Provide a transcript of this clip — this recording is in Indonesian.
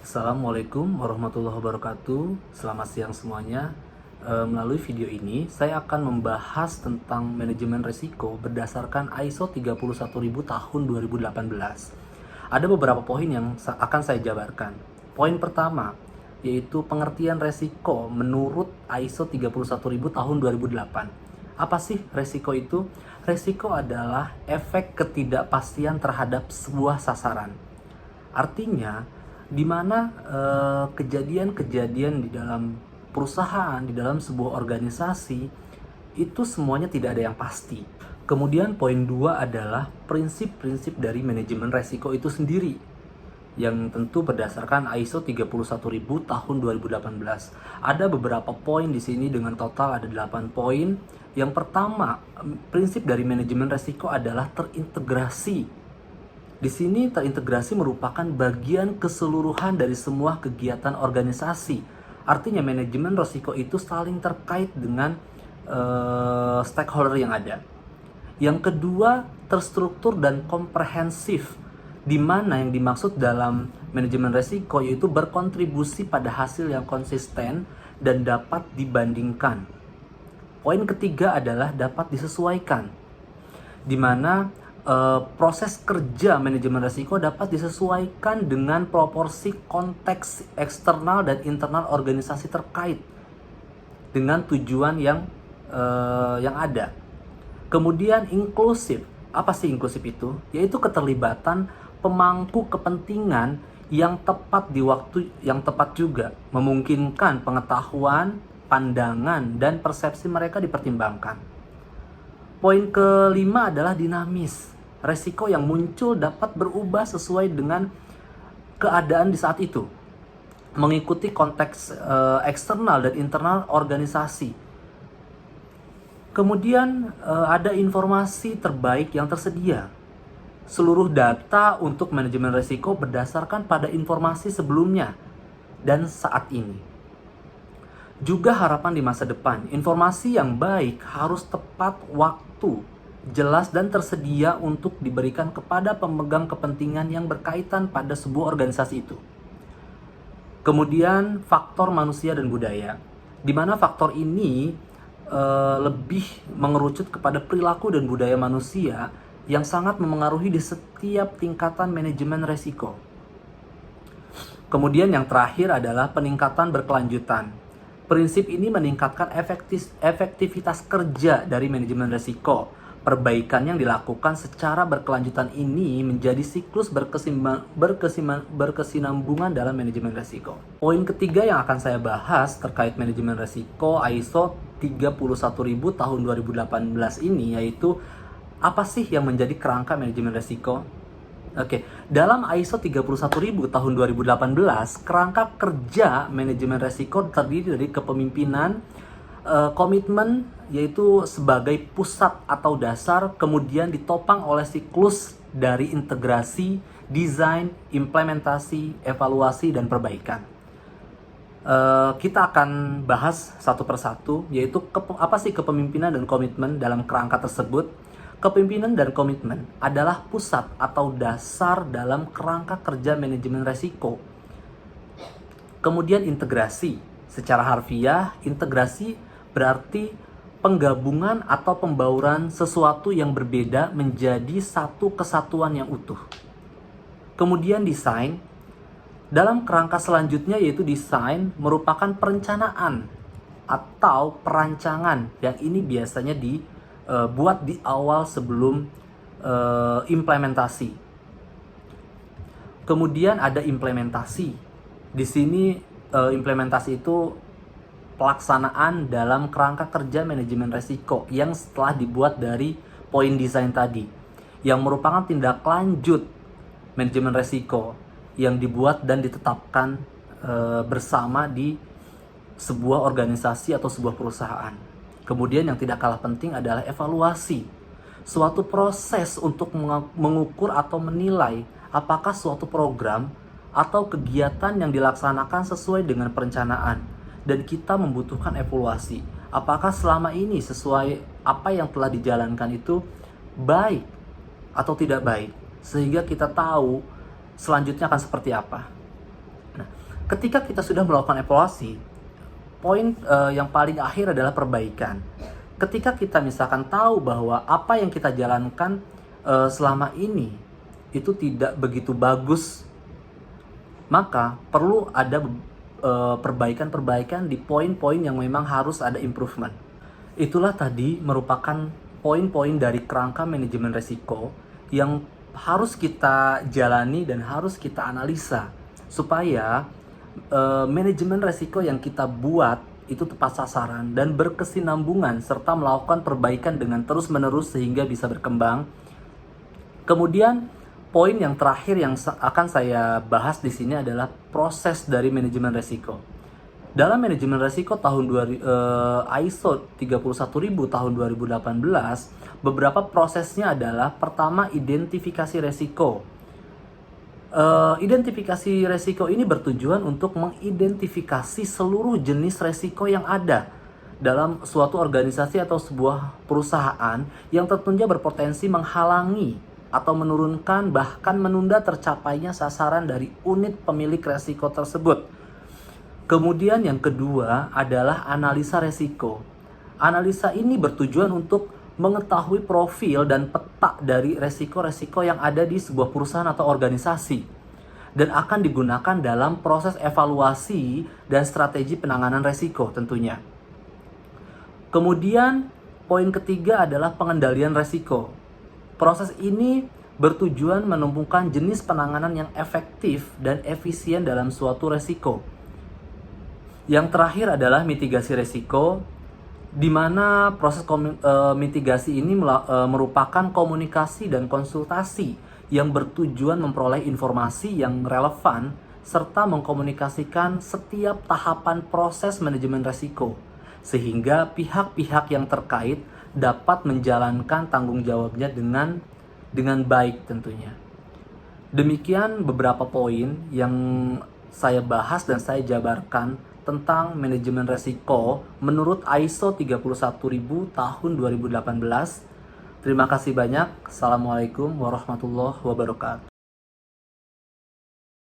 Assalamualaikum warahmatullahi wabarakatuh. Selamat siang semuanya. Melalui video ini saya akan membahas tentang manajemen risiko berdasarkan ISO 31000 tahun 2018. Ada beberapa poin yang akan saya jabarkan. Poin pertama yaitu pengertian risiko menurut ISO 31000 tahun 2008. Apa sih risiko itu? Risiko adalah efek ketidakpastian terhadap sebuah sasaran. Artinya, di mana kejadian-kejadian di dalam perusahaan, di dalam sebuah organisasi, itu semuanya tidak ada yang pasti. Kemudian poin 2 adalah prinsip-prinsip dari manajemen resiko itu sendiri, yang tentu berdasarkan ISO 31000 tahun 2018. Ada beberapa poin di sini dengan total ada 8 poin. Yang pertama, prinsip dari manajemen resiko adalah terintegrasi. Di sini terintegrasi merupakan bagian keseluruhan dari semua kegiatan organisasi. Artinya manajemen risiko itu saling terkait dengan stakeholder yang ada. Yang kedua, terstruktur dan komprehensif, di mana yang dimaksud dalam manajemen risiko yaitu berkontribusi pada hasil yang konsisten dan dapat dibandingkan. Poin ketiga adalah dapat disesuaikan, di mana proses kerja manajemen risiko dapat disesuaikan dengan proporsi konteks eksternal dan internal organisasi terkait dengan tujuan yang ada. Kemudian inklusif. Apa sih inklusif itu? Yaitu keterlibatan pemangku kepentingan yang tepat di waktu yang tepat juga, memungkinkan pengetahuan, pandangan, dan persepsi mereka dipertimbangkan. Poin kelima adalah dinamis. Resiko yang muncul dapat berubah sesuai dengan keadaan di saat itu, mengikuti konteks eksternal dan internal organisasi. Kemudian ada informasi terbaik yang tersedia. Seluruh data untuk manajemen resiko berdasarkan pada informasi sebelumnya dan saat ini. Juga harapan di masa depan, informasi yang baik harus tepat waktu, jelas dan tersedia untuk diberikan kepada pemegang kepentingan yang berkaitan pada sebuah organisasi itu. Kemudian faktor manusia dan budaya, di mana faktor ini lebih mengerucut kepada perilaku dan budaya manusia yang sangat memengaruhi di setiap tingkatan manajemen resiko. Kemudian yang terakhir adalah peningkatan berkelanjutan. Prinsip ini meningkatkan efektivitas kerja dari manajemen risiko. Perbaikan yang dilakukan secara berkelanjutan ini menjadi siklus berkesinambungan dalam manajemen risiko. Poin ketiga yang akan saya bahas terkait manajemen risiko ISO 31000 tahun 2018 ini yaitu apa sih yang menjadi kerangka manajemen risiko? Oke, dalam ISO 31000 tahun 2018, kerangka kerja manajemen risiko terdiri dari kepemimpinan, komitmen yaitu sebagai pusat atau dasar, kemudian ditopang oleh siklus dari integrasi, desain, implementasi, evaluasi, dan perbaikan. Kita akan bahas satu persatu, yaitu apa sih kepemimpinan dan komitmen dalam kerangka tersebut. Kepemimpinan dan komitmen adalah pusat atau dasar dalam kerangka kerja manajemen risiko. Kemudian integrasi. Secara harfiah, integrasi berarti penggabungan atau pembauran sesuatu yang berbeda menjadi satu kesatuan yang utuh. Kemudian desain. Dalam kerangka selanjutnya yaitu desain merupakan perencanaan atau perancangan yang ini biasanya buat di awal sebelum implementasi. Kemudian ada implementasi. Di sini implementasi itu pelaksanaan dalam kerangka kerja manajemen risiko yang setelah dibuat dari poin desain tadi, yang merupakan tindak lanjut manajemen risiko yang dibuat dan ditetapkan bersama di sebuah organisasi atau sebuah perusahaan. Kemudian yang tidak kalah penting adalah evaluasi. Suatu proses untuk mengukur atau menilai apakah suatu program atau kegiatan yang dilaksanakan sesuai dengan perencanaan. Dan kita membutuhkan evaluasi. Apakah selama ini sesuai apa yang telah dijalankan itu baik atau tidak baik. Sehingga kita tahu selanjutnya akan seperti apa. Nah, ketika kita sudah melakukan evaluasi, poin yang paling akhir adalah perbaikan. Ketika kita misalkan tahu bahwa apa yang kita jalankan selama ini itu tidak begitu bagus, maka perlu ada perbaikan-perbaikan di poin-poin yang memang harus ada improvement. Itulah tadi merupakan poin-poin dari kerangka manajemen resiko yang harus kita jalani dan harus kita analisa supaya manajemen resiko yang kita buat itu tepat sasaran dan berkesinambungan serta melakukan perbaikan dengan terus-menerus sehingga bisa berkembang. Kemudian poin yang terakhir yang akan saya bahas di sini adalah proses dari manajemen resiko. Dalam manajemen resiko ISO 31000 tahun 2018, beberapa prosesnya adalah pertama identifikasi resiko. Identifikasi resiko ini bertujuan untuk mengidentifikasi seluruh jenis resiko yang ada dalam suatu organisasi atau sebuah perusahaan yang tentunya berpotensi menghalangi atau menurunkan bahkan menunda tercapainya sasaran dari unit pemilik resiko tersebut. Kemudian yang kedua adalah analisa resiko. Analisa ini bertujuan untuk mengetahui profil dan peta dari resiko-resiko yang ada di sebuah perusahaan atau organisasi dan akan digunakan dalam proses evaluasi dan strategi penanganan resiko tentunya. Kemudian poin ketiga adalah pengendalian resiko. Proses ini bertujuan menemukan jenis penanganan yang efektif dan efisien dalam suatu resiko. Yang terakhir adalah mitigasi resiko, di mana proses mitigasi ini merupakan komunikasi dan konsultasi yang bertujuan memperoleh informasi yang relevan serta mengkomunikasikan setiap tahapan proses manajemen resiko sehingga pihak-pihak yang terkait dapat menjalankan tanggung jawabnya dengan baik tentunya. Demikian beberapa poin yang saya bahas dan saya jabarkan tentang manajemen resiko menurut ISO 31000 tahun 2018. Terima kasih banyak. Assalamualaikum warahmatullahi wabarakatuh.